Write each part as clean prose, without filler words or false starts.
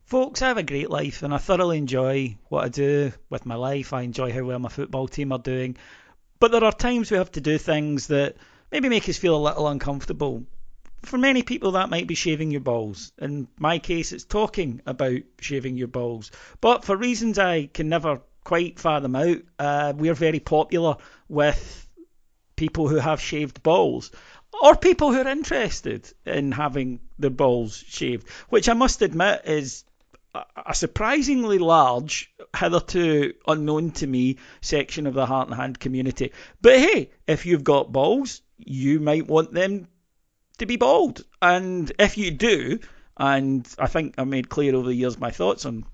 Folks, I have a great life and I thoroughly enjoy what I do with my life. I enjoy how well my football team are doing. But there are times we have to do things that maybe make us feel a little uncomfortable. For many people, that might be shaving your balls. In my case, it's talking about shaving your balls. But for reasons I can never quite fathom out, we're very popular with people who have shaved balls, or people who are interested in having their balls shaved, which I must admit is a surprisingly large, hitherto unknown to me, section of the Heart and Hand community. But hey, if you've got balls, you might want them to be bald. And if you do, and I think I've made clear over the years my thoughts on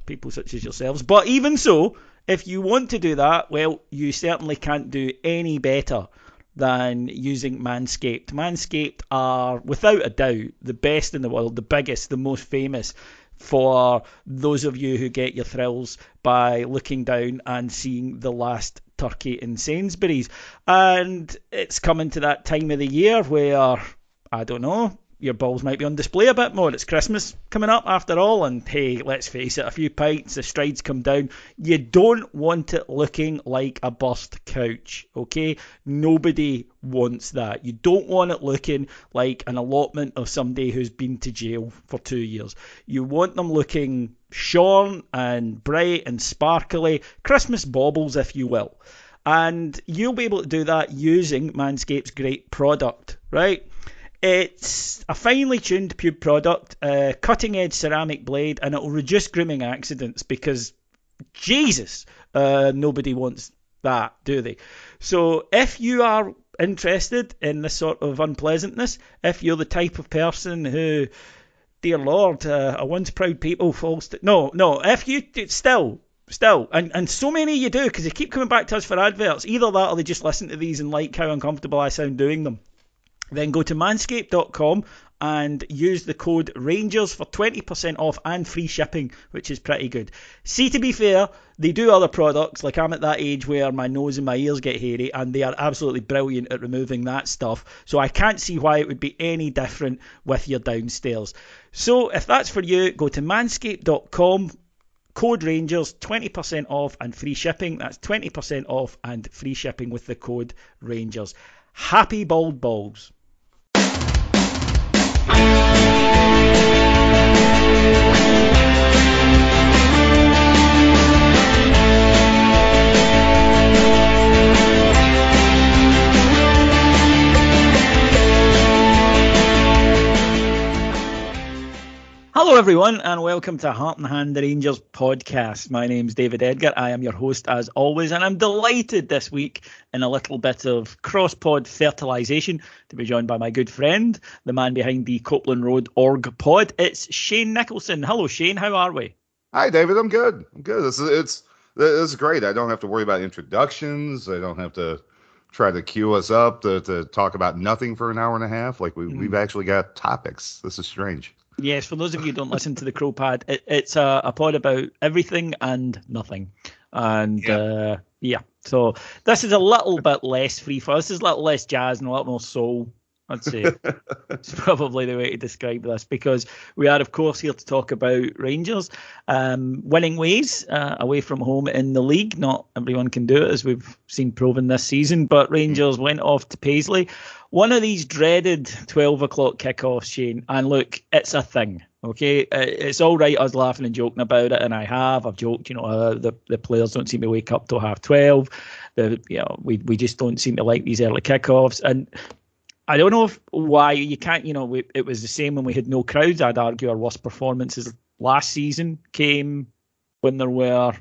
people such as yourselves, but even so, if you want to do that, well, you certainly can't do any better than using Manscaped. Manscaped are, without a doubt, the best in the world, the biggest, the most famous, for those of you who get your thrills by looking down and seeing the last turkey in Sainsbury's. And it's coming to that time of the year where, I don't know, your balls might be on display a bit more. It's Christmas coming up after all, and hey, let's face it, a few pints, the strides come down. You don't want it looking like a burst couch, okay? Nobody wants that. You don't want it looking like an allotment of somebody who's been to jail for 2 years. You want them looking shorn and bright and sparkly, Christmas baubles, if you will. And you'll be able to do that using Manscaped's great product, right? It's a finely tuned pube product, a cutting edge ceramic blade, and it will reduce grooming accidents because, Jesus, nobody wants that, do they? So if you are interested in this sort of unpleasantness, if you're the type of person who, dear Lord, a once proud people falls to... No, if you... Still, and so many of you do, because they keep coming back to us for adverts. Either that or they just listen to these and like how uncomfortable I sound doing them. Then go to manscaped.com and use the code RANGERS for 20% off and free shipping, which is pretty good. See, to be fair, they do other products, like I'm at that age where my nose and my ears get hairy, and they are absolutely brilliant at removing that stuff. So I can't see why it would be any different with your downstairs. So if that's for you, go to manscaped.com, code RANGERS, 20% off and free shipping. That's 20% off and free shipping with the code RANGERS. Happy bald balls. Hello everyone and welcome to Heart and Hand, the Rangers podcast. My name's David Edgar. I am your host as always, and I'm delighted this week in a little bit of CROpod fertilisation to be joined by my good friend, the man behind the Copeland Road org pod. It's Shane Nicholson. Hello Shane, how are we? Hi David, I'm good. This is great. I don't have to worry about introductions. I don't have to try to cue us up to talk about nothing for an hour and a half. Like we've actually got topics. This is strange. Yes, for those of you who don't listen to the CROpod, it's a pod about everything and nothing. And so this is a little bit less free for us. This is a little less jazz and a little more soul, I'd say. It's probably the way to describe this, because we are, of course, here to talk about Rangers winning ways away from home in the league. Not everyone can do it, as we've seen proven this season, but Rangers went off to Paisley. One of these dreaded 12 o'clock kickoffs, Shane, and look, it's a thing, okay? It's all right us laughing and joking about it, and I've joked, the players don't seem to wake up till 12:30. We just don't seem to like these early kickoffs, and I don't know why you can't, it was the same when we had no crowds. I'd argue our worst performances last season came when there were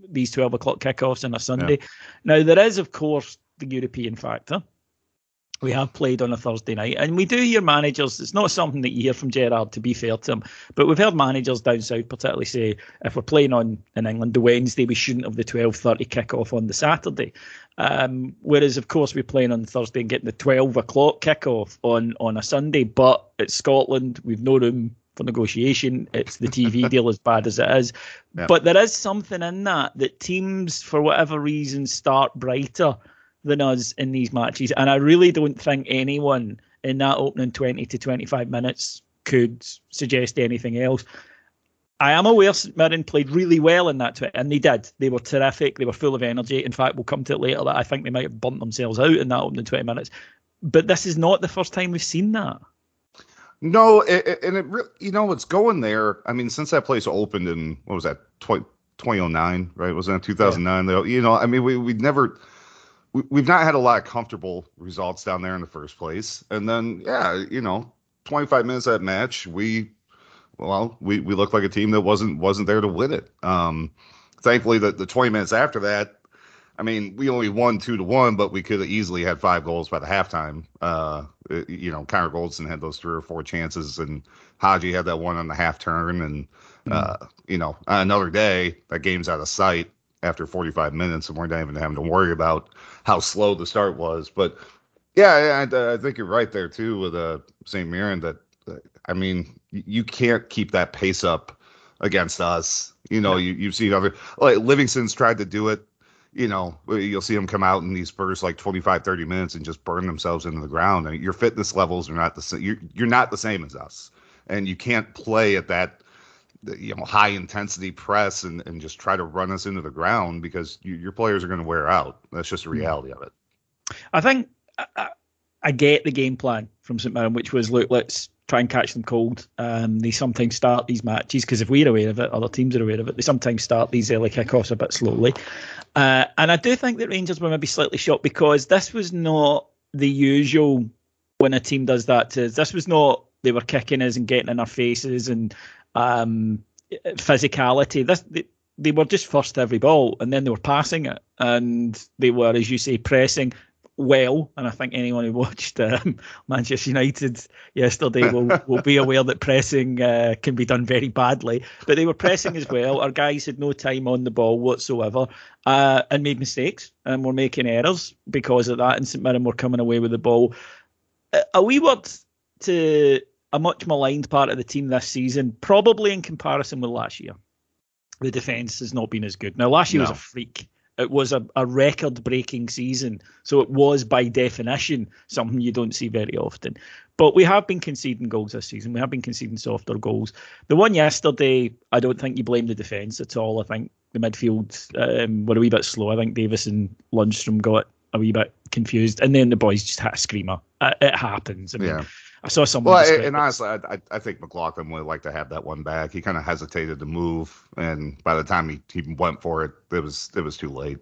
these 12 o'clock kickoffs on a Sunday. Yeah. Now, there is, of course, the European factor. We have played on a Thursday night, and we do hear managers, it's not something that you hear from Gerrard, to be fair to him, but we've heard managers down south particularly say, if we're playing in England the Wednesday, we shouldn't have the 12:30 kickoff on the Saturday. Whereas, of course, we're playing on Thursday and getting the 12 o'clock kickoff on a Sunday, but it's Scotland, we've no room for negotiation. It's the TV deal, as bad as it is. Yeah. But there is something in that teams, for whatever reason, start brighter than us in these matches, and I really don't think anyone in that opening 20 to 25 minutes could suggest anything else. I am aware St Mirren played really well in that, and they did. They were terrific. They were full of energy. In fact, we'll come to it later that I think they might have burnt themselves out in that opening 20 minutes. But this is not the first time we've seen that. No, and it really, it's going there. I mean, since that place opened in, what was that, 2009, right? Was that 2009? Yeah. I mean, we've not had a lot of comfortable results down there in the first place. And then, 25 minutes of that match, we looked like a team that wasn't there to win it. Thankfully, the 20 minutes after that, I mean, we only won 2-1, but we could have easily had 5 goals by the halftime. Connor Goldson had those 3 or 4 chances, and Haji had that one on the half turn. And, another day, that game's out of sight after 45 minutes, and we're not even having to worry about how slow the start was. But, yeah, I think you're right there, too, with St. Mirren, that, I mean, you can't keep that pace up against us. You've seen other, like Livingston's tried to do it. You'll see them come out in these bursts like 25, 30 minutes and just burn themselves into the ground. And your fitness levels are not the same. You're not the same as us. And you can't play at that, high intensity press and just try to run us into the ground, because your players are going to wear out. That's just the reality of it. I think I get the game plan from St Mirren, which was, look, let's try and catch them cold. They sometimes start these matches, because if we're aware of it, other teams are aware of it. They sometimes start these early kickoffs a bit slowly. And I do think that Rangers were maybe slightly shocked, because this was not the usual when a team does that to us. This was not they were kicking us and getting in our faces and physicality. They were just first every ball, and then they were passing it, and they were, as you say, pressing well. And I think anyone who watched Manchester United yesterday will be aware that pressing can be done very badly. But they were pressing as well. Our guys had no time on the ball whatsoever, and made mistakes, and were making errors because of that. And St Mirren were coming away with the ball. A wee word to a much maligned part of the team this season, probably in comparison with last year. The defence has not been as good. Now, last year was a freak. It was a record-breaking season, so it was, by definition, something you don't see very often. But we have been conceding goals this season. We have been conceding softer goals. The one yesterday, I don't think you blame the defence at all. I think the midfield were a wee bit slow. I think Davis and Lundstrom got a wee bit confused, and then the boys just had a screamer. It happens. I mean, I saw someone. Well, and honestly, I think McLaughlin would like to have that one back. He kind of hesitated to move, and by the time he went for it, it was too late.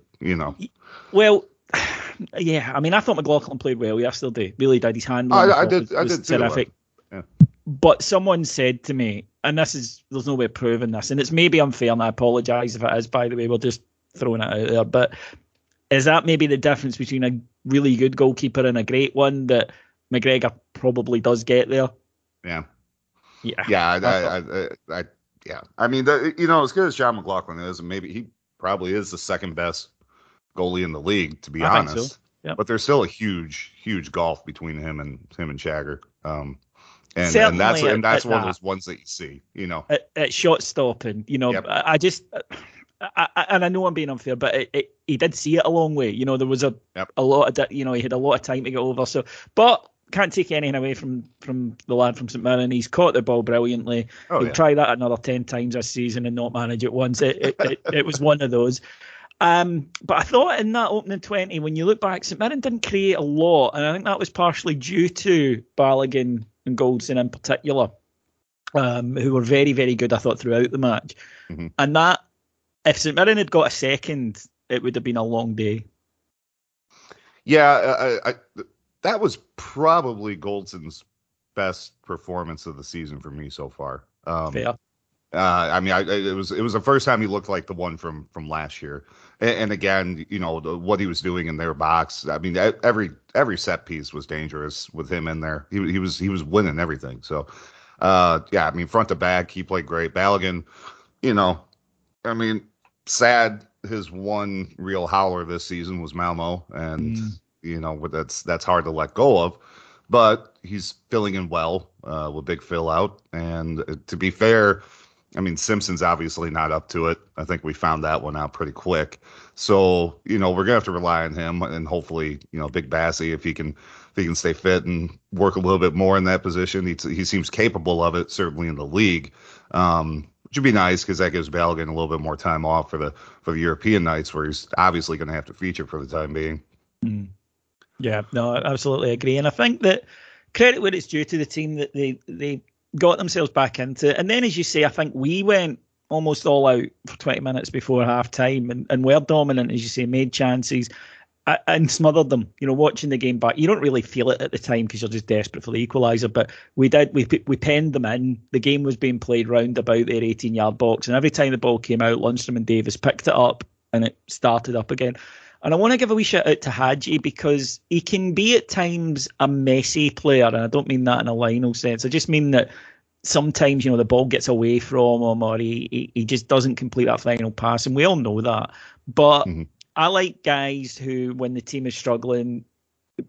Well, yeah. I mean, I thought McLaughlin played well yesterday. Really did. His handling was terrific. Yeah. But someone said to me, and there's no way of proving this, and it's maybe unfair, and I apologise if it is. By the way, we're just throwing it out there. But is that maybe the difference between a really good goalkeeper and a great one, that McGregor probably does get there? Yeah. Yeah. I mean, as good as John McLaughlin is, and maybe he probably is the second best goalie in the league, to be honest. Think so. Yep. But there's still a huge gulf between him and Shagger. And that's one of those ones that you see, at shot stopping. Yep. I know I'm being unfair, but he did see it a long way. There was a lot of, he had a lot of time to get over. So, but can't take anything away from the lad from St Mirren. He's caught the ball brilliantly. He'll try that another 10 times this season and not manage it once. It was one of those. But I thought in that opening 20, when you look back, St Mirren didn't create a lot, and I think that was partially due to Balogun and Goldson in particular, who were very, very good, I thought, throughout the match. Mm-hmm. And that, if St Mirren had got a second, it would have been a long day. Yeah, that was probably Goldson's best performance of the season for me so far. Fair. I mean, it was the first time he looked like the one from last year, and again, what he was doing in their box. I mean, every set piece was dangerous with him in there. He was winning everything. So, I mean, front to back, he played great. Balogun, I mean, sad his one real howler this season was Malmo, and that's hard to let go of. But he's filling in well with Big Phil out, and to be fair, I mean, Simpson's obviously not up to it. I think we found that one out pretty quick. So, we're going to have to rely on him, and hopefully, Big Bassy, if he can stay fit and work a little bit more in that position. He seems capable of it, certainly in the league. which would be nice because that gives Balogun a little bit more time off for the European nights where he's obviously going to have to feature for the time being. Mm. Yeah, no, I absolutely agree. And I think that credit where it's due to the team that they got themselves back into it. And then, as you say, I think we went almost all out for 20 minutes before half time and were dominant, as you say, made chances and smothered them. You know, watching the game back, you don't really feel it at the time because you're just desperate for the equaliser. But we penned them in. The game was being played round about their 18-yard box. And every time the ball came out, Lundstram and Davis picked it up and it started up again. And I want to give a wee shout out to Hadji because he can be at times a messy player. And I don't mean that in a Lionel sense. I just mean that sometimes, you know, the ball gets away from him or he just doesn't complete that final pass. And we all know that. But I like guys who, when the team is struggling,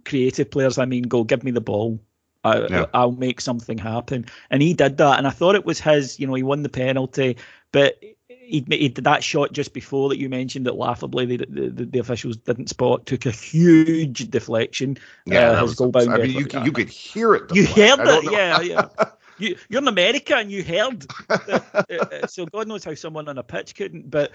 creative players, I mean, go, give me the ball. I'll make something happen. And he did that. And I thought it was his, you know, he won the penalty. But he did that shot just before that you mentioned that laughably the officials didn't spot, took a huge deflection. Yeah, that was goal-bound. I mean, you could hear it. You heard it, yeah. You're in America and you heard. So God knows how someone on a pitch couldn't. But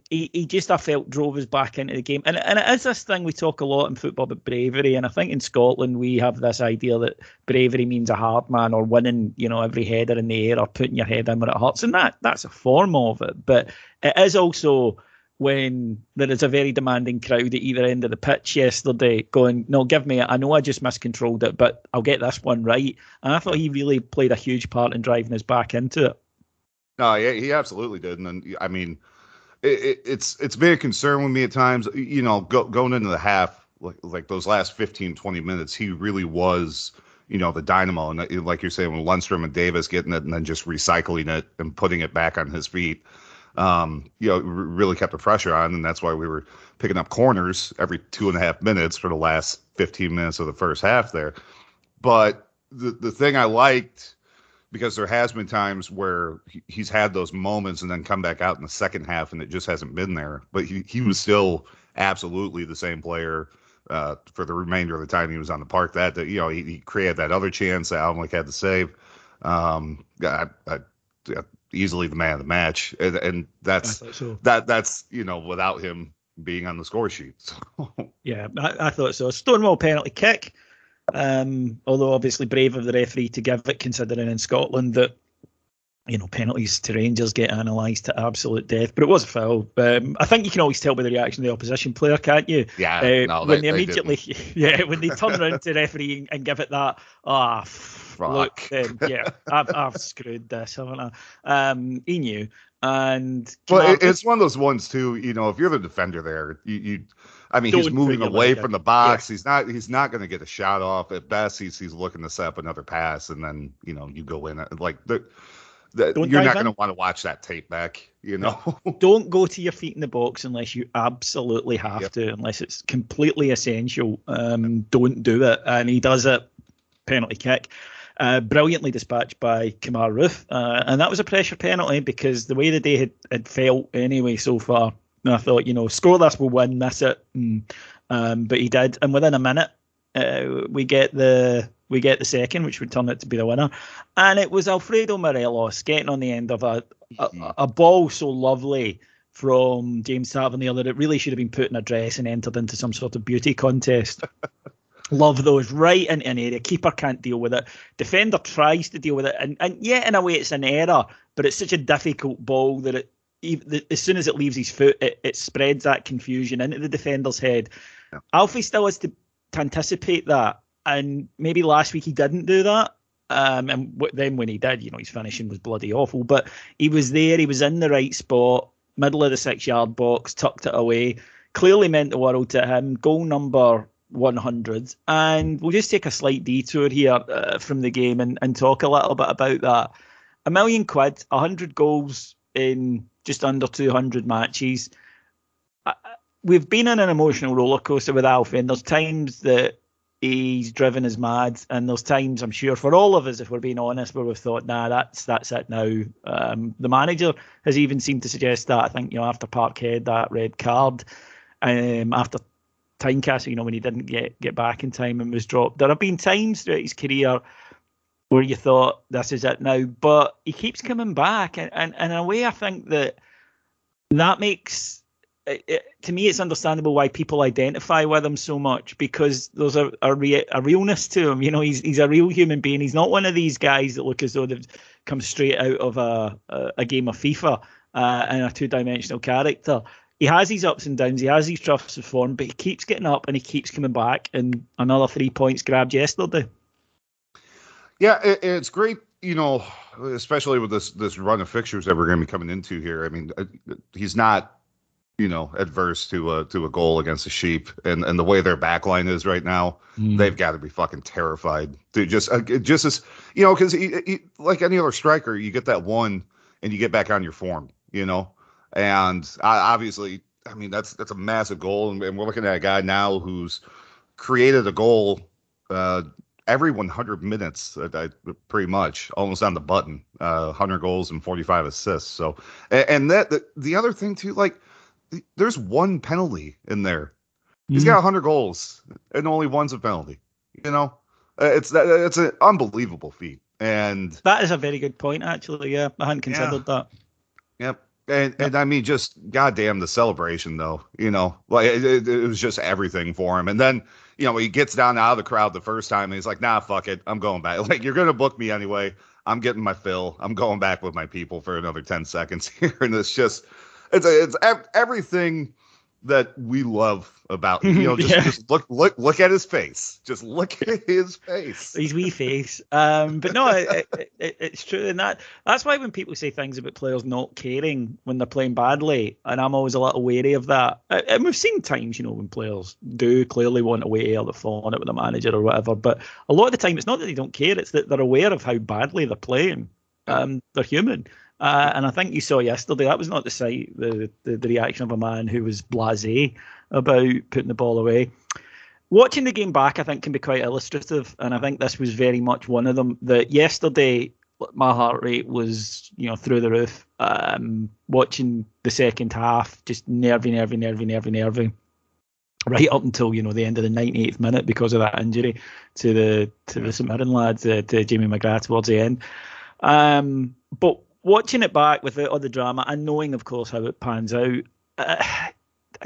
he just, I felt, drove us back into the game. And it is this thing we talk a lot in football about bravery. And I think in Scotland we have this idea that bravery means a hard man or winning, you know, every header in the air or putting your head in when it hurts. And that's a form of it. But it is also when there is a very demanding crowd at either end of the pitch yesterday going, no, give me it. I know I just miscontrolled it, but I'll get this one right. And I thought he really played a huge part in driving us back into it. No, yeah, he absolutely did. And I mean, it's been a concern with me at times, you know, going into the half, like those last 15, 20 minutes, he really was, you know, the dynamo. And like you're saying, when Lundstram and Davis getting it and then just recycling it and putting it back on his feet, you know, really kept the pressure on. And that's why we were picking up corners every 2.5 minutes for the last 15 minutes of the first half there. But the thing I liked, because there has been times where he's had those moments and then come back out in the second half and it just hasn't been there. But he was still absolutely the same player for the remainder of the time he was on the park. That you know, he created that other chance that Almlick had to save. Easily the man of the match, and that's you know, without him being on the score sheet. So. Yeah, I thought so. Stonewall penalty kick. Although obviously brave of the referee to give it, considering in Scotland that, you know, penalties to Rangers get analysed to absolute death. But it was a foul. I think you can always tell by the reaction of the opposition player, can't you? Yeah. When they immediately, when they turn around to the referee and give it that, look, yeah, I've screwed this, haven't I? He knew. And well, it's one of those ones too. You know, if you're the defender there, I mean, he's moving away from the box. Yeah. He's not going to get a shot off. At best, he's looking to set up another pass, and then, you know, you go in like you're not going to want to watch that tape back. You know, don't go to your feet in the box unless you absolutely have to, unless it's completely essential. Don't do it. And he does it. Penalty kick. Brilliantly dispatched by Kemar Roof. And that was a pressure penalty because the way the day had felt anyway so far, and I thought, you know, score this, we'll win, that's it. But he did. And within a minute, we get the second, which would turn out to be the winner. And it was Alfredo Morelos getting on the end of a ball so lovely from James Tavernier that it really should have been put in a dress and entered into some sort of beauty contest. Love those, right into an area. Keeper can't deal with it. Defender tries to deal with it. And yeah, in a way, it's an error, but it's such a difficult ball that as soon as it leaves his foot, it spreads that confusion into the defender's head. Yeah. Alfie still has to anticipate that. And maybe last week he didn't do that. And then when he did, you know, his finishing was bloody awful. But he was there. He was in the right spot, middle of the 6-yard box, tucked it away. Clearly meant the world to him. Goal number 100. And we'll just take a slight detour here from the game and talk a little bit about that. £1 million, 100 goals in just under 200 matches. We've been in an emotional roller coaster with Alfie, and there's times that he's driven us mad, and there's times, I'm sure, for all of us, if we're being honest, where we've thought, nah, that's it now. The manager has even seemed to suggest that. I think, you know, after Parkhead, that red card, after Tynecastle, you know, when he didn't get back in time and was dropped. There have been times throughout his career where you thought this is it now, but he keeps coming back, and in a way, I think that makes to me, it's understandable why people identify with him so much, because there's a realness to him. He's a real human being. He's not one of these guys that look as though they've come straight out of a game of FIFA and a two-dimensional character. He has these ups and downs. He has these troughs of form, but he keeps getting up and he keeps coming back. And another 3 points grabbed yesterday. Yeah, it's great, especially with this run of fixtures that we're going to be coming into here. I mean, he's not, adverse to a goal against the Sheep, and the way their backline is right now, they've got to be fucking terrified. Dude, just as because he, like any other striker, you get that one and you get back on your form, and obviously, I mean that's a massive goal, and we're looking at a guy now who's created a goal every 100 minutes, pretty much almost on the button, 100 goals and 45 assists. So, and the other thing too, like, there's one penalty in there. He's got 100 goals and only one's a penalty. It's an unbelievable feat. And that is a very good point, actually. Yeah, I hadn't considered that. Yep. And I mean, just goddamn the celebration, though. Like it was just everything for him. And then, he gets down out of the crowd the first time and he's like, nah, fuck it. I'm going back. Like, you're going to book me anyway. I'm getting my fill. I'm going back with my people for another 10 seconds here. And it's everything that we love about him. Just look at his face. Just look at his face. His wee face. But no, it's true, and that's why when people say things about players not caring when they're playing badly, and I'm always a little wary of that. And we've seen times, when players do clearly want away or they're falling out with the manager or whatever. But a lot of the time, it's not that they don't care; it's that they're aware of how badly they're playing. They're human. And I think you saw yesterday, that was not the reaction of a man who was blasé about putting the ball away. Watching the game back, I think, can be quite illustrative, and I think this was very much one of them. That yesterday, my heart rate was, through the roof. Watching the second half, just nervy, right up until the end of the 98th minute because of that injury to the St Mirren lads, to Jamie McGrath towards the end. But watching it back without all the drama and knowing, of course, how it pans out,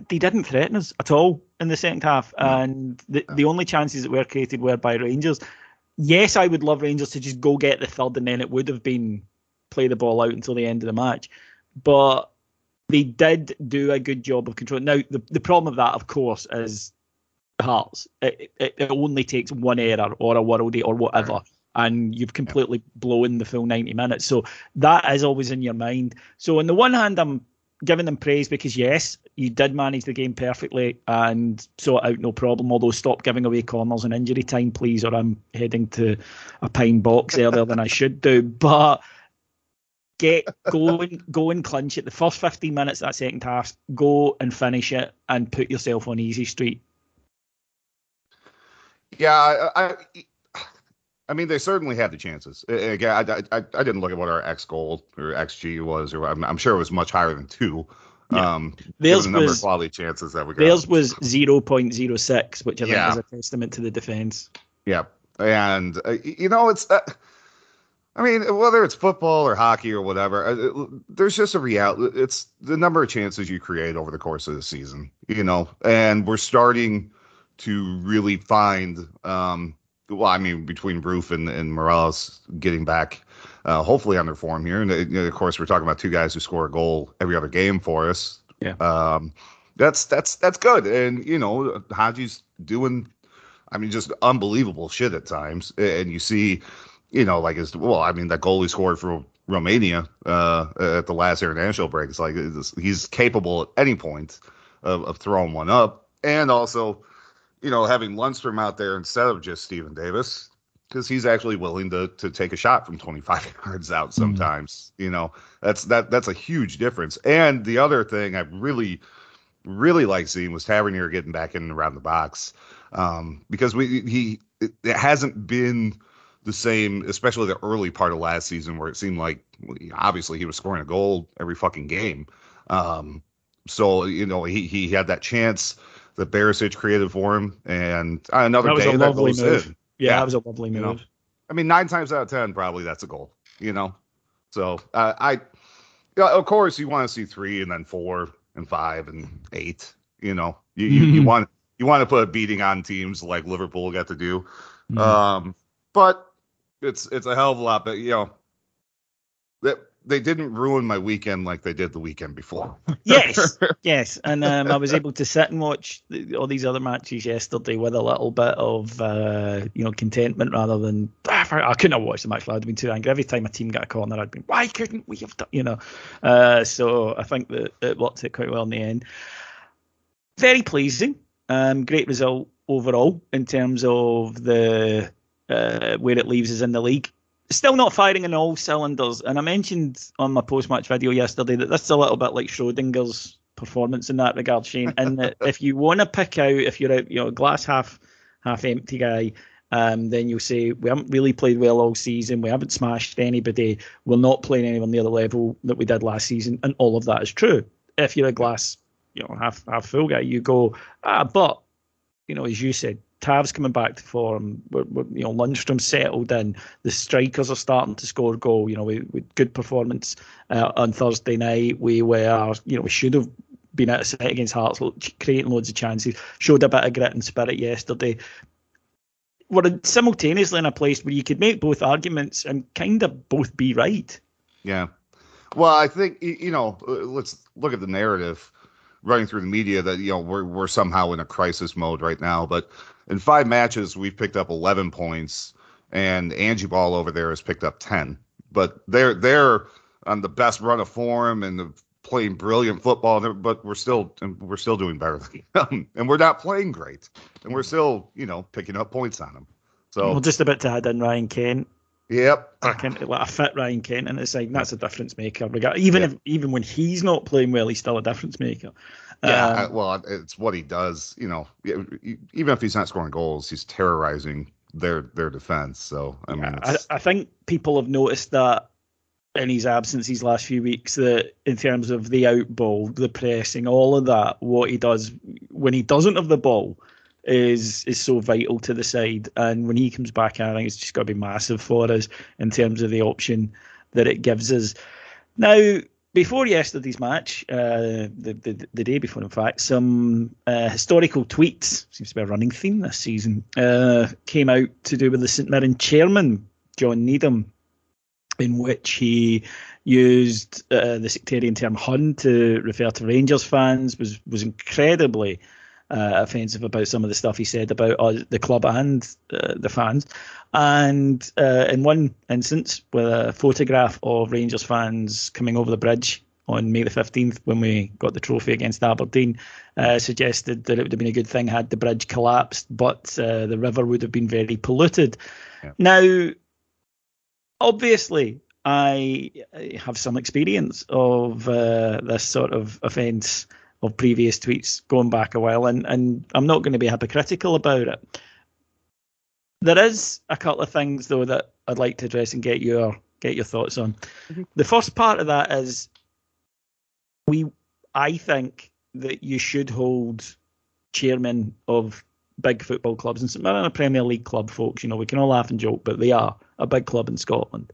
they didn't threaten us at all in the second half. And the only chances that were created were by Rangers. Yes, I would love Rangers to just go get the third, and then it would have been play the ball out until the end of the match. But they did do a good job of control. Now, the problem of that, of course, is Hearts. It only takes one error or a worldie or whatever. Right. And you've completely blown the full 90 minutes. So that is always in your mind. So on the one hand, I'm giving them praise because, yes, you did manage the game perfectly and saw it out no problem. Although stop giving away corners in injury time, please, or I'm heading to a pine box earlier than I should do. But go and clinch it. The first 15 minutes of that second half, go and finish it and put yourself on easy street. Yeah, I mean, they certainly had the chances. Again, I didn't look at what our X goal or XG was, or I'm sure it was much higher than 2. Yeah. There's a number of quality chances that we got. Theirs was 0.06, which I think is a testament to the defense. Yeah, and it's. I mean, whether it's football or hockey or whatever, there's just a reality. It's the number of chances you create over the course of the season, and we're starting to really find. Well, I mean, between Roof and Morales getting back, hopefully on their form here, and of course we're talking about 2 guys who score a goal every other game for us. Yeah, that's good, and Haji's doing, I mean, just unbelievable shit at times, and you see, like that goal he scored for Romania at the last international break. It's like he's capable at any point of throwing one up, and also. Having Lundstrom out there instead of just Steven Davis, because he's actually willing to take a shot from 25 yards out sometimes. That's a huge difference. And the other thing I really, really like seeing was Tavernier getting back in and around the box, because it hasn't been the same, especially the early part of last season where it seemed like obviously he was scoring a goal every fucking game. So he had that chance that Barisic created for him, and another day that goes in. Yeah, that was a lovely move. I mean, 9 times out of 10, probably that's a goal, you know? So yeah, of course, you want to see 3 and then 4 and 5 and 8, you know? You want to put a beating on teams like Liverpool got to do. But it's a hell of a lot, but, you know, that they didn't ruin my weekend like they did the weekend before. Yes. And I was able to sit and watch all these other matches yesterday with a little bit of, contentment rather than, I couldn't have watched the match. I'd been too angry. Every time a team got a corner, I'd been, why couldn't we have done, so I think that it worked out quite well in the end. Very pleasing. Great result overall in terms of the where it leaves us in the league. Still not firing in all cylinders, and I mentioned on my post-match video yesterday that this is a little bit like Schrodinger's performance in that regard, Shane. And that if you want to pick out, if you're a glass half empty guy, then you'll say we haven't really played well all season. We haven't smashed anybody. We're not playing anyone near the level that we did last season, and all of that is true. If you're a glass, half full guy, you go, but as you said, Tav's coming back to form. Lundstrom's settled in. The strikers are starting to score goal. With good performance on Thursday night. We were, we should have been out of sight against Hearts, creating loads of chances. Showed a bit of grit and spirit yesterday. We're simultaneously in a place where you could make both arguments and kind of both be right. Yeah. Well, I think, let's look at the narrative running through the media that, we're somehow in a crisis mode right now. But in 5 matches, we've picked up 11 points, and Angie Ball over there has picked up 10. But they're on the best run of form and playing brilliant football. But we're still doing better than them, and we're not playing great, and we're still picking up points on them. So we're just about to add in Ryan Kent. Yep. Back into like a fit Ryan Kent, and it's like that's a difference maker. Even when he's not playing well, he's still a difference maker. Yeah, well, it's what he does. Even if he's not scoring goals, he's terrorizing their defense. So I think people have noticed that in his absence these last few weeks, that in terms of the out ball, the pressing, all of that, what he does when he doesn't have the ball is so vital to the side. And when he comes back, I think it's just got to be massive for us in terms of the option that it gives us. Now, before yesterday's match, the day before, in fact, some historical tweets, seems to be a running theme this season, came out to do with the St Mirren chairman, John Needham, in which he used the sectarian term Hun to refer to Rangers fans, was incredibly offensive about some of the stuff he said about the club and the fans. And in one instance, with a photograph of Rangers fans coming over the bridge on May the 15th when we got the trophy against Aberdeen, suggested that it would have been a good thing had the bridge collapsed, but the river would have been very polluted. Yeah. Now, obviously, I have some experience of this sort of offence of previous tweets going back a while, and I'm not going to be hypocritical about it. There is a couple of things, though, that I'd like to address and get your thoughts on. Mm-hmm. The first part of that is I think that you should hold chairmen of big football clubs, and St Mirren are a Premier League club, folks. We can all laugh and joke, but they are a big club in Scotland.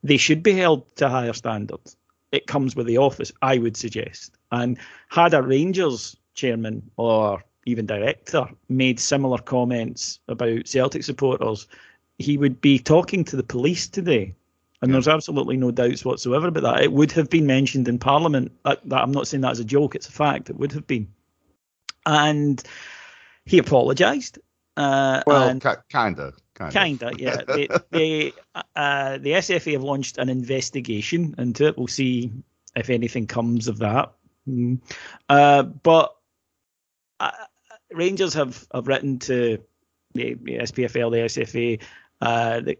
They should be held to higher standards. It comes with the office, I would suggest. And had a Rangers chairman or even director made similar comments about Celtic supporters, he would be talking to the police today. And there's absolutely no doubts whatsoever about that. It would have been mentioned in Parliament. I'm not saying that as a joke, it's a fact. It would have been. And he apologised. Kind of, yeah. The SFA have launched an investigation into it. We'll see if anything comes of that. But Rangers have written to the SPFL, the SFA,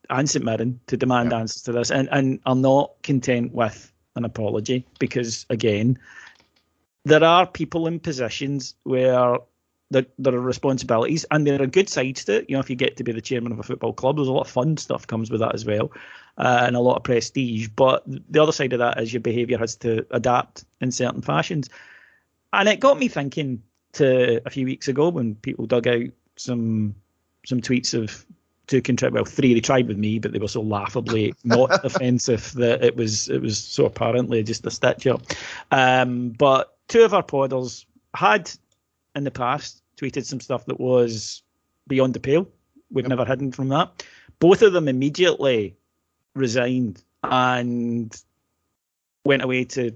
and St Mirren to demand answers to this, and are not content with an apology because, again, there are people in positions where there are responsibilities, and there are good sides to it. If you get to be the chairman of a football club, there's a lot of fun stuff comes with that as well, and a lot of prestige. But the other side of that is your behaviour has to adapt in certain fashions. And it got me thinking to a few weeks ago when people dug out some tweets of to contribute. Well, 3. They tried with me, but they were so laughably not offensive that it was so apparently just a stitch up. But 2 of our podders had in the past tweeted some stuff that was beyond the pale. We've never hidden from that. Both of them immediately resigned and went away to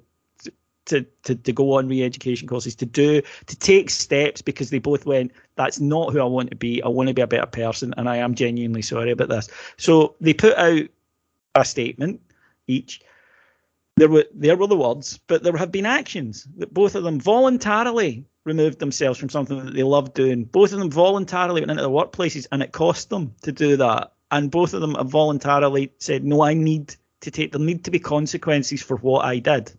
go on re-education courses, to take steps, because they both went, that's not who I want to be. I want to be a better person, and I am genuinely sorry about this. So they put out a statement each. There were the words, but there have been actions that both of them voluntarily removed themselves from something that they loved doing. Both of them voluntarily went into their workplaces, and it cost them to do that. And both of them have voluntarily said, no, there need to be consequences for what I did.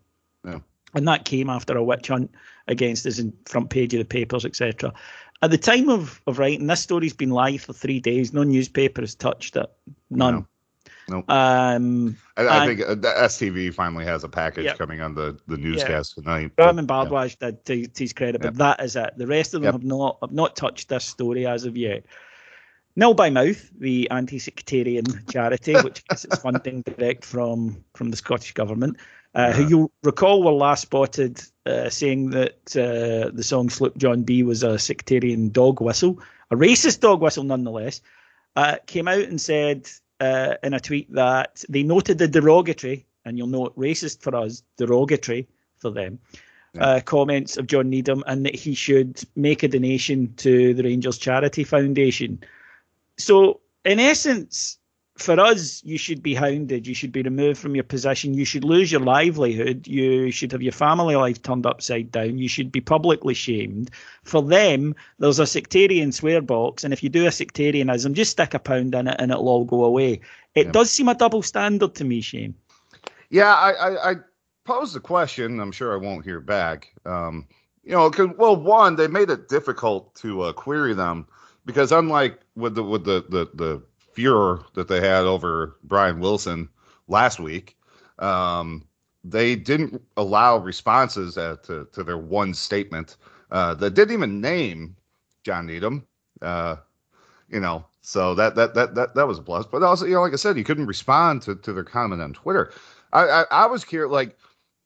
Yeah. And that came after a witch hunt against us in front page of the papers, etc. At the time of writing, this story's been live for 3 days. No newspaper has touched it. None. No. I think the STV finally has a package coming on the newscast tonight. Graham and Bardwaj did, to his credit, but that is it. The rest of them have not touched this story as of yet. Nil by Mouth, the anti-sectarian charity, which gets its funding direct from the Scottish Government, who you'll recall were last spotted saying that the song Sloop John B was a sectarian dog whistle, a racist dog whistle nonetheless, came out and said in a tweet that they noted the derogatory, and you'll note racist for us, derogatory for them, comments of John Needham, and that he should make a donation to the Rangers Charity Foundation. So, in essence, for us, you should be hounded. You should be removed from your position. You should lose your livelihood. You should have your family life turned upside down. You should be publicly shamed. For them, there's a sectarian swear box, and if you do a sectarianism, just stick £1 in it and it'll all go away. It does seem a double standard to me, Shane. Yeah, I posed the question. I'm sure I won't hear back. One, they made it difficult to query them, because unlike with the furor that they had over Brian Wilson last week, they didn't allow responses to their one statement that didn't even name John Needham. So that was a plus. But also, like I said, you couldn't respond to their comment on Twitter. I was curious,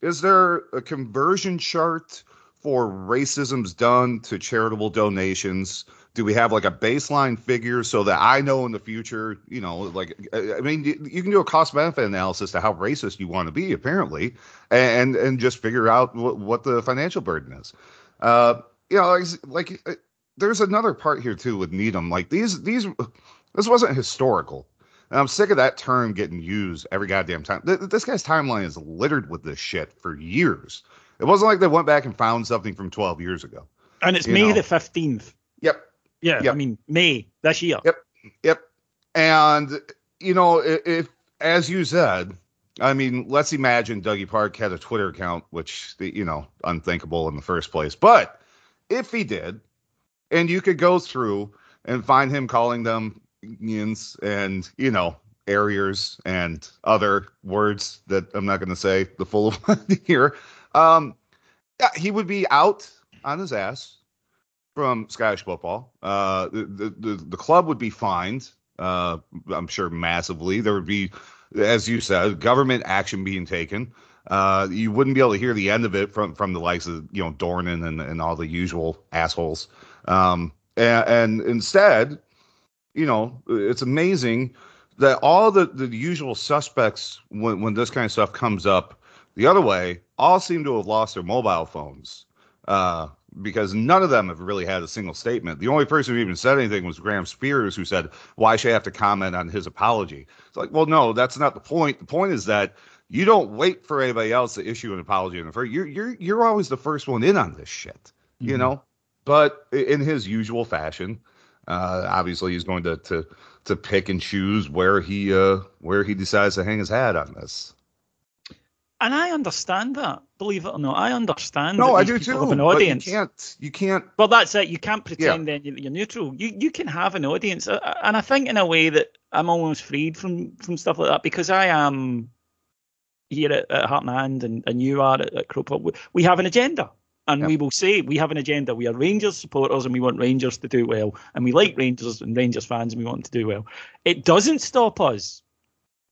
is there a conversion chart for racism's done to charitable donations? Do we have a baseline figure so that I know in the future, you can do a cost benefit analysis to how racist you want to be, apparently, and just figure out what the financial burden is. There's another part here too with Needham. This wasn't historical. And I'm sick of that term getting used every goddamn time. This guy's timeline is littered with this shit for years. It wasn't like they went back and found something from 12 years ago. And it's May the 15th. Yep. Yeah, yep. I mean, May this year. Yep. And, if, as you said, let's imagine Dougie Park had a Twitter account, which, unthinkable in the first place. But if he did, and you could go through and find him calling them unions and, Ariers and other words that I'm not going to say the full one here, he would be out on his ass from Scottish football. The club would be fined, I'm sure massively. There would be, as you said, government action being taken. You wouldn't be able to hear the end of it from the likes of Dornan and all the usual assholes. And instead, it's amazing that all the usual suspects when this kind of stuff comes up the other way all seem to have lost their mobile phones. Because none of them have really had a single statement. The only person who even said anything was Graham Spears, who said, why should I have to comment on his apology? It's like, well, no, that's not the point. The point is that you don't wait for anybody else to issue an apology. You're always the first one in on this shit, But in his usual fashion, obviously he's going to pick and choose where he decides to hang his hat on this. And I understand that, believe it or not. I understand. No, I do too. Have an audience. You can't. Well, that's it. You can't pretend then you're neutral. You can have an audience, and I think in a way that I'm almost freed from stuff like that, because I am here at Heart and Hand, and you are at CROpod. We have an agenda, And we will say we have an agenda. We are Rangers supporters and we want Rangers to do well. And we like Rangers and Rangers fans and we want them to do well. It doesn't stop us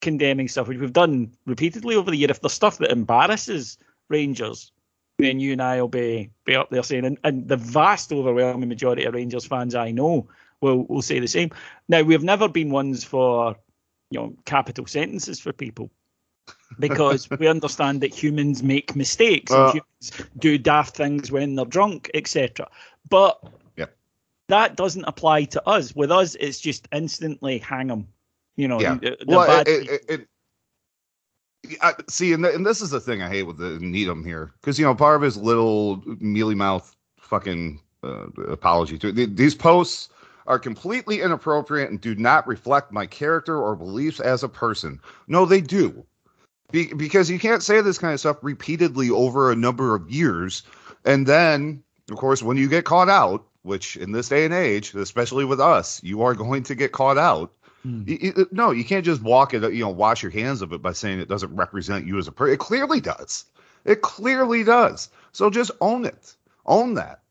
condemning stuff, which we've done repeatedly over the year. If there's stuff that embarrasses Rangers, then you and I will be up there saying, and the vast overwhelming majority of Rangers fans I know will say the same. Now, we've never been ones for, capital sentences for people, because we understand that humans make mistakes and humans do daft things when they're drunk, etc. But that doesn't apply to us. With us, it's just instantly hang them. See, and this is the thing I hate with the Needham here, because part of his little mealy mouth fucking apology to these posts are completely inappropriate and do not reflect my character or beliefs as a person. No, they do. Because you can't say this kind of stuff repeatedly over a number of years. And then, of course, when you get caught out, which in this day and age, especially with us, you are going to get caught out. No, you can't just wash your hands of it by saying it doesn't represent you as a person. It clearly does. It clearly does. So just own it. Own that.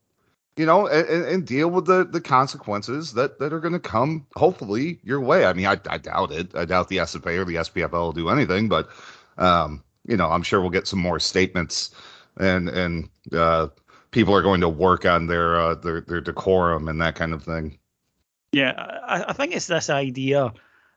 And deal with the consequences that are going to come, hopefully, your way. I mean, I doubt it. I doubt the SFA or the SPFL will do anything, but I'm sure we'll get some more statements, and people are going to work on their decorum and that kind of thing. Yeah, I think it's this idea.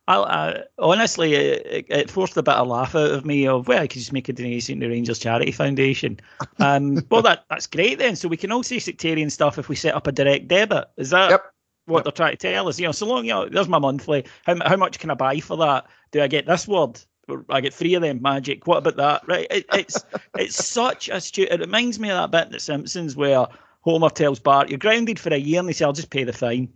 Honestly, it forced a bit of laugh out of me of, I could just make a donation to Rangers Charity Foundation. Well, that's great then. So we can all say sectarian stuff if we set up a direct debit. Is that what they're trying to tell us? So long, there's my monthly. How much can I buy for that? Do I get this word? I get 3 of them, magic. What about that? Right? It's such a stupid. It reminds me of that bit in The Simpsons where Homer tells Bart, "You're grounded for a year," and he says, "I'll just pay the fine."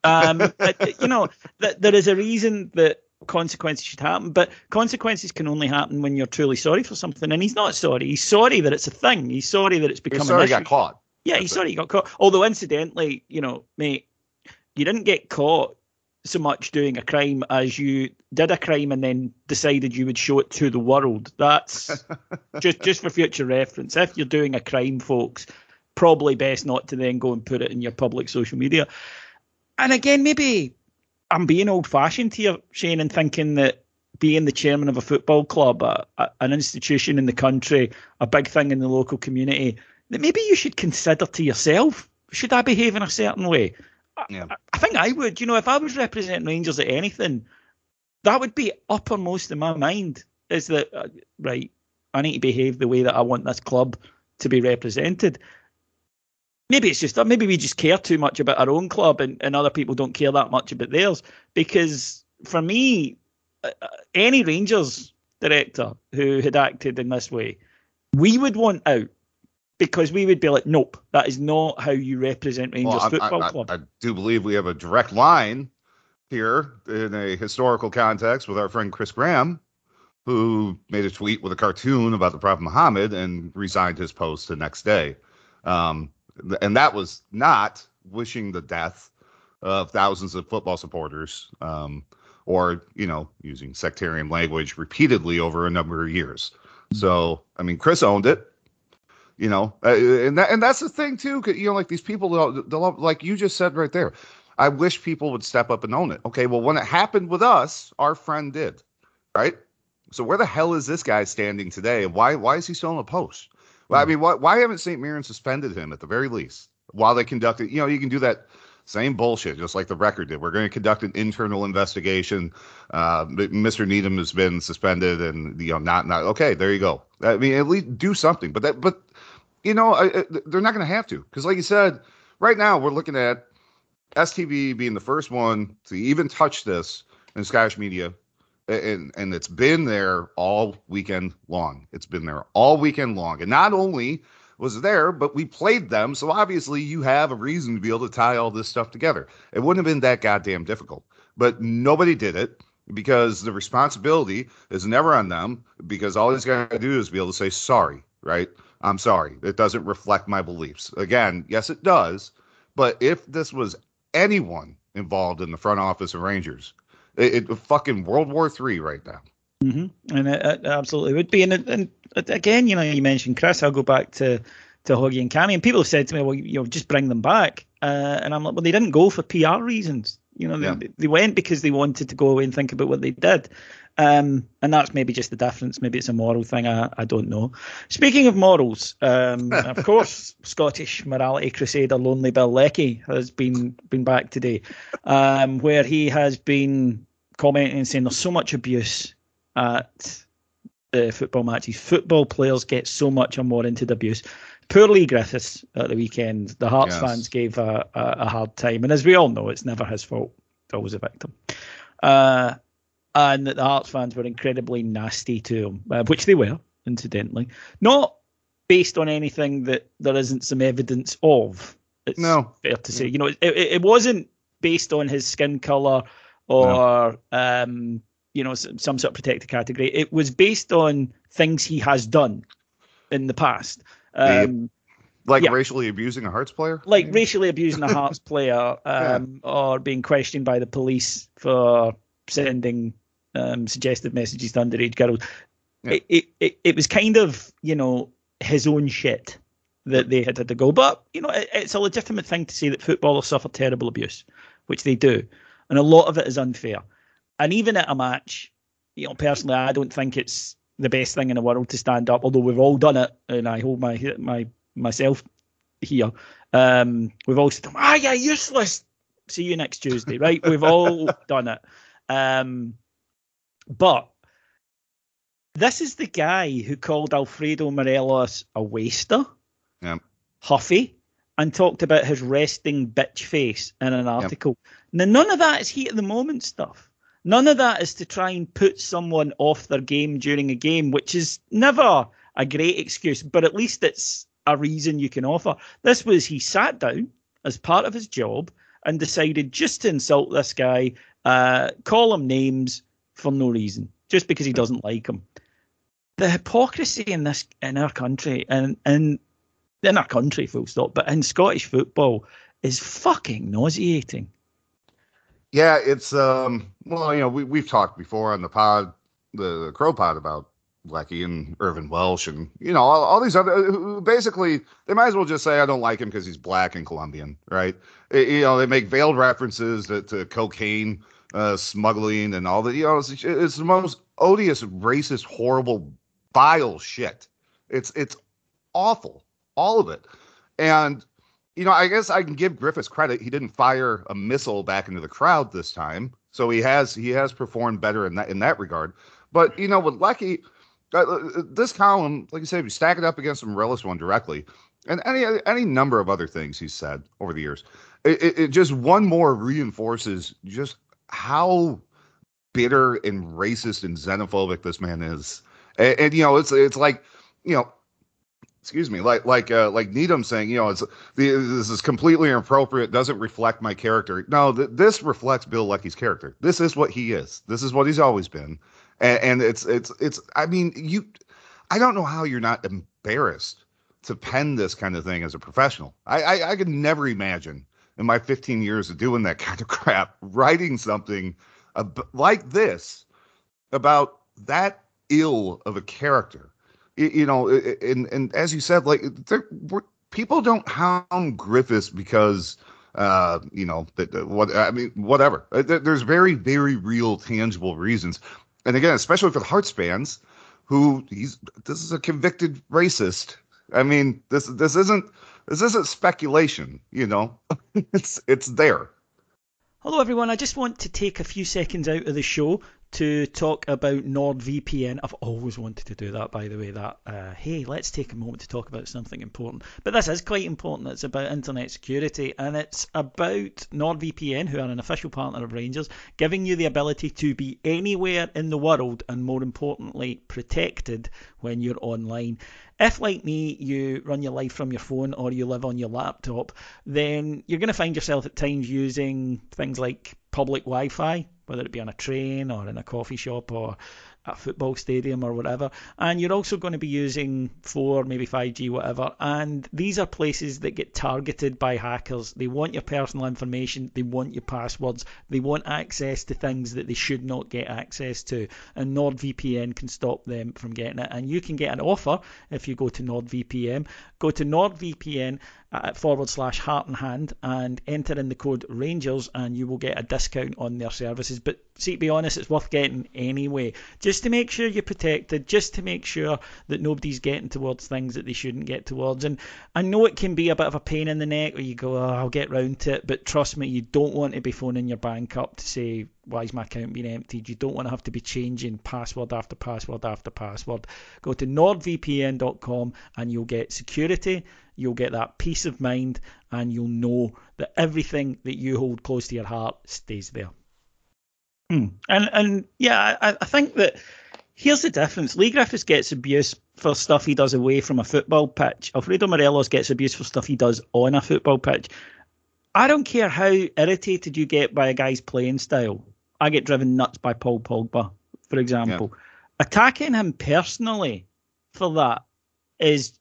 That there is a reason that consequences should happen, but consequences can only happen when you're truly sorry for something. And he's not sorry. He's sorry that it's a thing. He's sorry that it's become an issue. He got caught. Yeah, he's sorry he got caught. Although, incidentally, mate, you didn't get caught so much doing a crime as you did a crime and then decided you would show it to the world. That's just for future reference. If you're doing a crime, folks, probably best not to then go and put it in your public social media. And again, maybe I'm being old-fashioned here, Shane, and thinking that being the chairman of a football club, an institution in the country, a big thing in the local community, that maybe you should consider to yourself, should I behave in a certain way? Yeah. I think I would. If I was representing Rangers at anything, that would be uppermost in my mind, is that, right, I need to behave the way that I want this club to be represented. Maybe it's just that maybe we just care too much about our own club and other people don't care that much about theirs. Because for me, any Rangers director who had acted in this way, we would want out, because we would be like, nope, that is not how you represent Rangers Football Club. I do believe we have a direct line here in a historical context with our friend Chris Graham, who made a tweet with a cartoon about the Prophet Muhammad and resigned his post the next day. And that was not wishing the death of thousands of football supporters, or, using sectarian language repeatedly over a number of years. So, I mean, Chris owned it, and that's the thing too. Like these people, they'll, like you just said right there, I wish people would step up and own it. Okay, well, when it happened with us, our friend did, right? So where the hell is this guy standing today? And why is he still in a post? Well, I mean, why haven't St. Mirren suspended him at the very least while they conducted? You can do that same bullshit, just like the Record did. We're going to conduct an internal investigation. Mr. Needham has been suspended, and not okay. There you go. I mean, at least do something. But they're not going to have to, because, like you said, right now we're looking at STV being the first one to even touch this in Scottish media. And it's been there all weekend long. It's been there all weekend long. And not only was it there, but we played them. So obviously you have a reason to be able to tie all this stuff together. It wouldn't have been that goddamn difficult. But nobody did it, because the responsibility is never on them, because all he's got to do is be able to say, sorry, right? I'm sorry. It doesn't reflect my beliefs. Again, yes, it does. But if this was anyone involved in the front office of Rangers, it fucking World War III right now. Mm-hmm. And it absolutely would be. And again, you mentioned Chris. I'll go back to to Hoggy and Cammy, and people have said to me, well, just bring them back, and I'm like, well, they didn't go for PR reasons. They went because they wanted to go away and think about what they did. And that's maybe just the difference. Maybe it's a moral thing. I don't know. Speaking of morals, of course, Scottish morality crusader Lonely Bill Leckie has been back today, where he has been commenting and saying there's so much abuse at the football matches. Football players get so much or more into the abuse. Poor Lee Griffiths at the weekend. The Hearts fans gave a hard time. And as we all know, it's never his fault. It's always a victim. And that the Hearts fans were incredibly nasty to him, which they were, incidentally. Not based on anything that there isn't some evidence of. It's fair to say. It wasn't based on his skin colour or, some sort of protected category. It was based on things he has done in the past. Racially abusing a Hearts player? Racially abusing a Hearts player or being questioned by the police for sending suggestive messages to underage girls. Yeah. It was kind of, his own shit that they had to go. But, it's a legitimate thing to say that footballers suffer terrible abuse, which they do. And a lot of it is unfair. And even at a match, personally, I don't think it's the best thing in the world to stand up, although we've all done it, and I hold myself here. We've all said, you're useless. See you next Tuesday, right? We've all done it. But this is the guy who called Alfredo Morelos a waster, huffy, and talked about his resting bitch face in an article. Now, none of that is heat of the moment stuff. None of that is to try and put someone off their game during a game, which is never a great excuse, but at least it's a reason you can offer. This was, he sat down as part of his job and decided just to insult this guy, call him names for no reason, just because he doesn't like him. The hypocrisy in our country, and in our country, full stop, but in Scottish football is fucking nauseating. Yeah, it's we've talked before on the pod, the CROpod, about Leckie and Irvin Welsh and all these other, basically they might as well just say I don't like him because he's black and Colombian, right? They make veiled references to cocaine smuggling and all that. It's the most odious, racist, horrible, vile shit. It's awful, all of it. And I guess I can give Griffiths credit. He didn't fire a missile back into the crowd this time, so he has performed better in that regard. But with Leckie, this column, like you said, if you stack it up against the Morelos one directly, and any number of other things he's said over the years, it just one more reinforces just how bitter and racist and xenophobic this man is. And it's like excuse me, like Needham saying, this is completely inappropriate, doesn't reflect my character. No, this reflects Bill Leckie's character. This is what he is. This is what he's always been. And it's I mean, I don't know how you're not embarrassed to pen this kind of thing as a professional. I could never imagine in my 15 years of doing that kind of crap, writing something like this about that ill of a character. And as you said, people don't hound Griffiths because, whatever. There's very, very real, tangible reasons. And again, especially for the Hearts fans, this is a convicted racist. I mean, this isn't speculation, it's there. Hello, everyone. I just want to take a few seconds out of the show to talk about NordVPN. I've always wanted to do that, by the way, hey, let's take a moment to talk about something important. But this is quite important. It's about internet security, and it's about NordVPN, who are an official partner of Rangers, giving you the ability to be anywhere in the world and, more importantly, protected when you're online. If, like me, you run your life from your phone or you live on your laptop, then you're going to find yourself at times using things like public Wi-Fi, whether it be on a train or in a coffee shop or a football stadium or whatever. And you're also going to be using 4, maybe 5G, whatever. And these are places that get targeted by hackers. They want your personal information. They want your passwords. They want access to things that they should not get access to. And NordVPN can stop them from getting it. And you can get an offer if you go to NordVPN. Go to NordVPN /Heart and Hand and enter in the code Rangers, and you will get a discount on their services. But see, to be honest, it's worth getting anyway, just to make sure you're protected, just to make sure that nobody's getting towards things that they shouldn't get towards. And I know it can be a bit of a pain in the neck where you go, oh, I'll get round to it, but trust me, you don't want to be phoning your bank up to say, why is my account being emptied? You don't want to have to be changing password after password after password. Go to nordvpn.com and you'll get security, you'll get that peace of mind, and you'll know that everything that you hold close to your heart stays there. And yeah, I think that here's the difference. Lee Griffiths gets abuse for stuff he does away from a football pitch. Alfredo Morelos gets abuse for stuff he does on a football pitch. I don't care how irritated you get by a guy's playing style. I get driven nuts by Paul Pogba, for example. Yeah. Attacking him personally for that is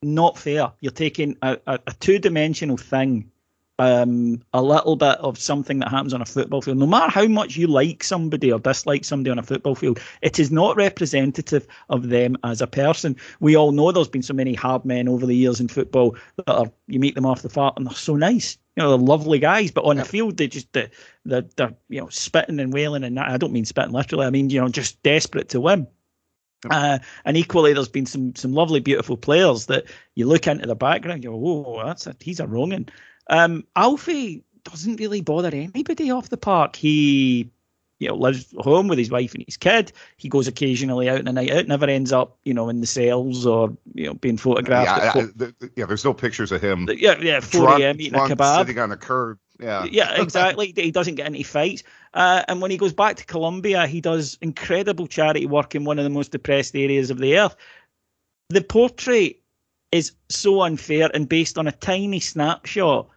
not fair. You're taking a two-dimensional thing, a little bit of something that happens on a football field. No matter how much you like somebody or dislike somebody on a football field, it is not representative of them as a person. We all know there's been so many hard men over the years in football that are, you meet them off the park and they're so nice. You know, they're lovely guys, but on the field, they're you know, spitting and wailing, and I don't mean spitting literally. I mean, you know, just desperate to win. And equally, there's been some lovely, beautiful players that you look into the background, you go, oh, he's a wrong'un. Alfie doesn't really bother anybody off the park. He, you know, lives home with his wife and his kid. He goes occasionally out on a night out, never ends up, you know, in the cells or, you know, being photographed. There's no pictures of him. 4 a.m. eating a kebab. Sitting on a curb. Yeah, exactly. He doesn't get into fights. And when he goes back to Colombia, he does incredible charity work in one of the most depressed areas of the earth. The portrait is so unfair and based on a tiny snapshot.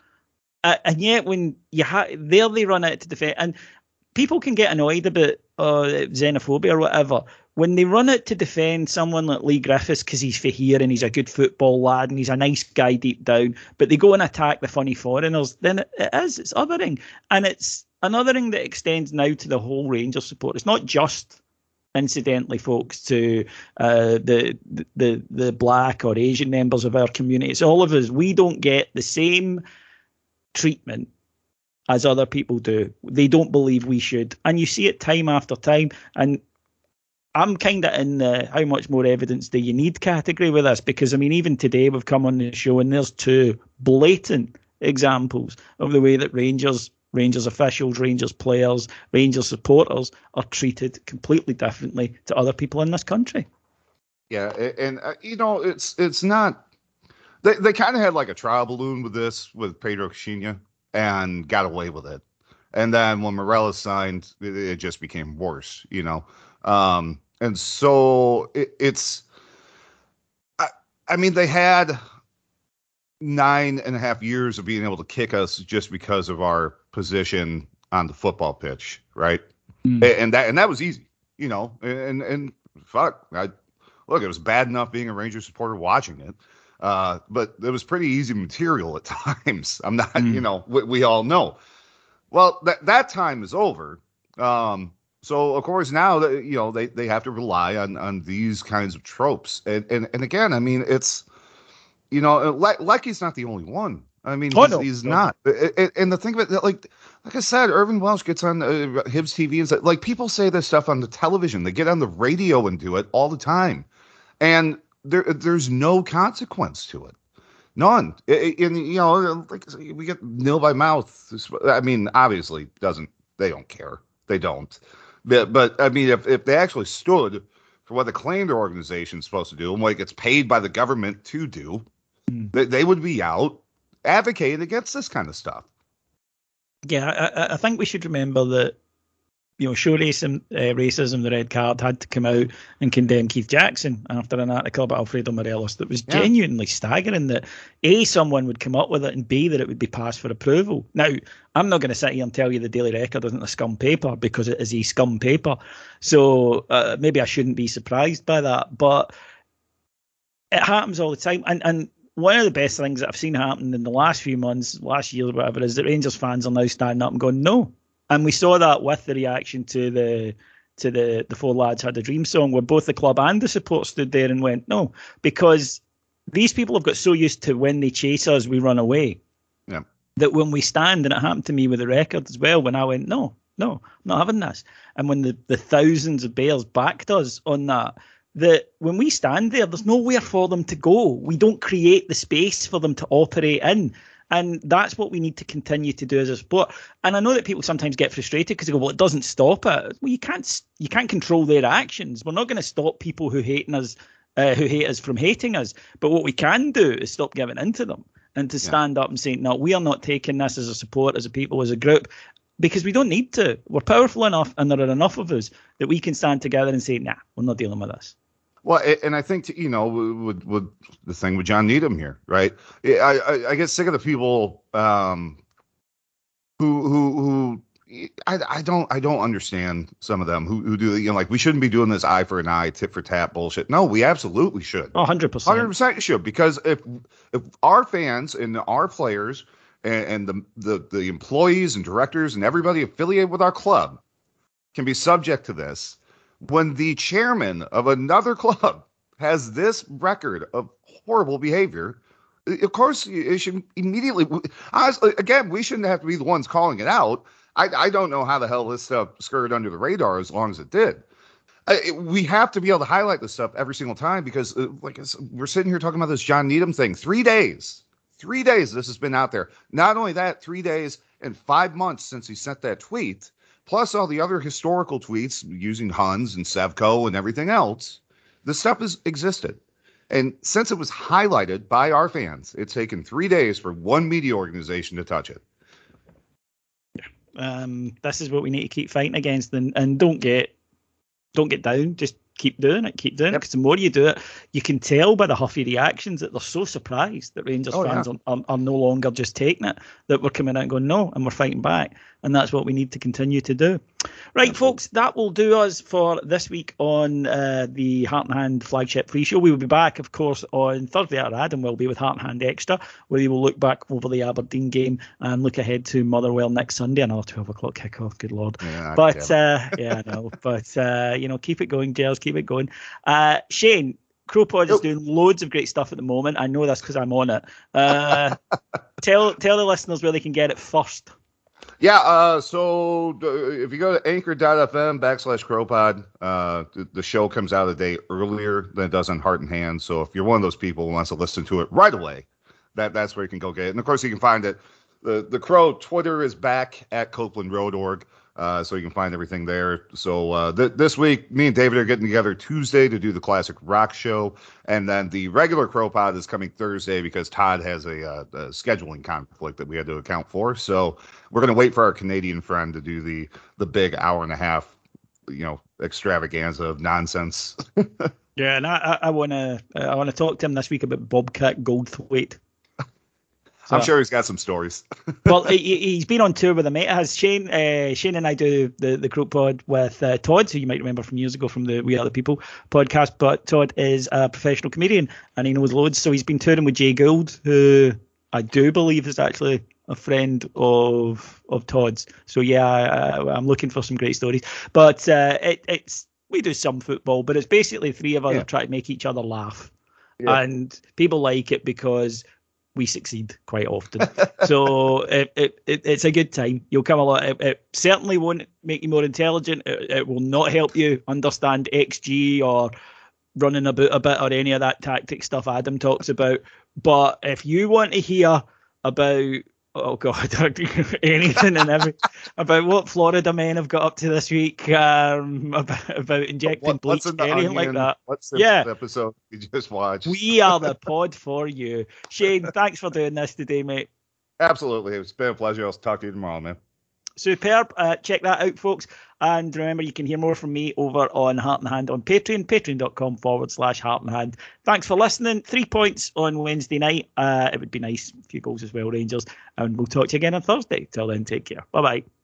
And yet when there they run out to defend. And people can get annoyed about xenophobia or whatever. When they run out to defend someone like Lee Griffiths because he's for here and he's a good football lad and he's a nice guy deep down, but they go and attack the funny foreigners, then it's othering. And it's an othering that extends now to the whole Rangers support. It's not just, incidentally, folks, to the black or Asian members of our community. It's all of us. We don't get the same treatment as other people do. They don't believe we should. And you see it time after time. And I'm kind of in the how much more evidence do you need category with this, because, I mean, even today we've come on the show and there's 2 blatant examples of the way that Rangers officials, Rangers players, Rangers supporters are treated completely differently to other people in this country. Yeah, and you know, it's not. They kind of had like a trial balloon with this with Pedro Caixinha and got away with it, and then when Morelos signed, it just became worse. You know. And so it's, I mean, they had 9.5 years of being able to kick us just because of our position on the football pitch. Right. And that was easy, you know, and fuck, look, it was bad enough being a Ranger supporter watching it. But it was pretty easy material at times. I'm not, you know, we all know. Well, that time is over. So of course now you know they have to rely on these kinds of tropes, and again, I mean, it's, you know, Lecky's not the only one. I mean, he's not. And the thing of it, like I said, Irvin Welsh gets on Hibs TV and said, like, people say this stuff on the television, they get on the radio and do it all the time, and there's no consequence to it, none. And you know, like we get nil by mouth. I mean, obviously they don't care. They don't. But I mean, if they actually stood for what the claimed organization is supposed to do and what it gets paid by the government to do, they would be out advocating against this kind of stuff. Yeah, I think we should remember that show racism, the red card, had to come out and condemn Keith Jackson after an article about Alfredo Morelos that was genuinely staggering, that A, someone would come up with it, and B, that it would be passed for approval. Now, I'm not going to sit here and tell you the Daily Record isn't a scum paper, because it is a scum paper. So maybe I shouldn't be surprised by that, but it happens all the time. And one of the best things that I've seen happen in the last few months, last year or whatever, is that Rangers fans are now standing up and going, no. And we saw that with the reaction to the Four Lads Had a Dream song, where both the club and the support stood there and went, no, because these people have got so used to when they chase us, we run away. Yeah. That when we stand, and it happened to me with the record as well, when I went, no, I'm not having this. And when the thousands of Bears backed us on that when we stand there, there's nowhere for them to go. We don't create the space for them to operate in. And that's what we need to continue to do as a sport. And I know that people sometimes get frustrated because they go, well, it doesn't stop it. Well, you can't control their actions. We're not going to stop people who hate us from hating us. But what we can do is stop giving in to them and to stand up and say, no, we are not taking this as a support, as a people, as a group, because we don't need to. We're powerful enough, and there are enough of us that we can stand together and say, nah, we're not dealing with this. Well, and I think, with the thing with John Needham here, right? I get sick of the people who I don't understand some of them who do, like, we shouldn't be doing this eye for an eye, tit for tat bullshit. No, we absolutely should. 100%. 100% should, because if our fans and our players and the employees and directors and everybody affiliated with our club can be subject to this, when the chairman of another club has this record of horrible behavior, of course, it should immediately. Honestly, again, we shouldn't have to be the ones calling it out. I don't know how the hell this stuff skirted under the radar as long as it did. We have to be able to highlight this stuff every single time, because, we're sitting here talking about this John Needham thing. 3 days. 3 days this has been out there. Not only that, 3 days and 5 months since he sent that tweet, plus all the other historical tweets using Huns and Sevco and everything else. This stuff has existed. And since it was highlighted by our fans, it's taken 3 days for one media organization to touch it. Yeah. This is what we need to keep fighting against, and don't get down. Just keep doing it, because the more you do it, you can tell by the huffy reactions that they're so surprised that Rangers fans are no longer just taking it, that we're coming out and going, no, and we're fighting back. And that's what we need to continue to do. Right, folks, that will do us for this week on the Heart and Hand flagship free show. We will be back, of course, on Thursday. Adam will be with Heart and Hand Extra, where we will look back over the Aberdeen game and look ahead to Motherwell next Sunday, another 12 o'clock kickoff. Good Lord. Yeah, but, I know. But, keep it going, Gers, keep it going. Shane, CROpod is doing loads of great stuff at the moment. I know this because I'm on it. Tell the listeners where they can get it first. Yeah, so if you go to anchor.fm/CROpod, the show comes out a day earlier than it does on Heart and Hand. So if you're one of those people who wants to listen to it right away, that's where you can go get it. And of course, you can find it. The Crow Twitter is back at CopelandRoad.org. So you can find everything there. So this week, me and David are getting together Tuesday to do the classic rock show. And then the regular CROpod is coming Thursday because Todd has a scheduling conflict that we had to account for. So we're going to wait for our Canadian friend to do the big hour and a half, extravaganza of nonsense. Yeah, and I want to talk to him this week about Bobcat Goldthwait. So, I'm sure he's got some stories. Well, he's been on tour with a mate. Has Shane and I do the CROpod with Todd, who you might remember from years ago from the We Are the People podcast. But Todd is a professional comedian and he knows loads. So he's been touring with Jay Gould, who I do believe is actually a friend of Todd's. So yeah, I'm looking for some great stories. But we do some football, but it's basically three of us trying to make each other laugh, and people like it because we succeed quite often. So it's a good time. You'll come along. It certainly won't make you more intelligent. It will not help you understand XG or running about a bit or any of that tactic stuff Adam talks about. But if you want to hear about, oh God, anything and everything about what Florida men have got up to this week, about injecting bleach, anything like that. What's the episode you just watched? We are the pod for you. Shane, thanks for doing this today, mate. Absolutely. It's been a pleasure. I'll talk to you tomorrow, man. Superb. Check that out, folks. And remember, you can hear more from me over on Heart and Hand on Patreon, patreon.com/Heart and Hand. Thanks for listening. 3 points on Wednesday night. It would be nice. A few goals as well, Rangers. And we'll talk to you again on Thursday. Till then, take care. Bye-bye.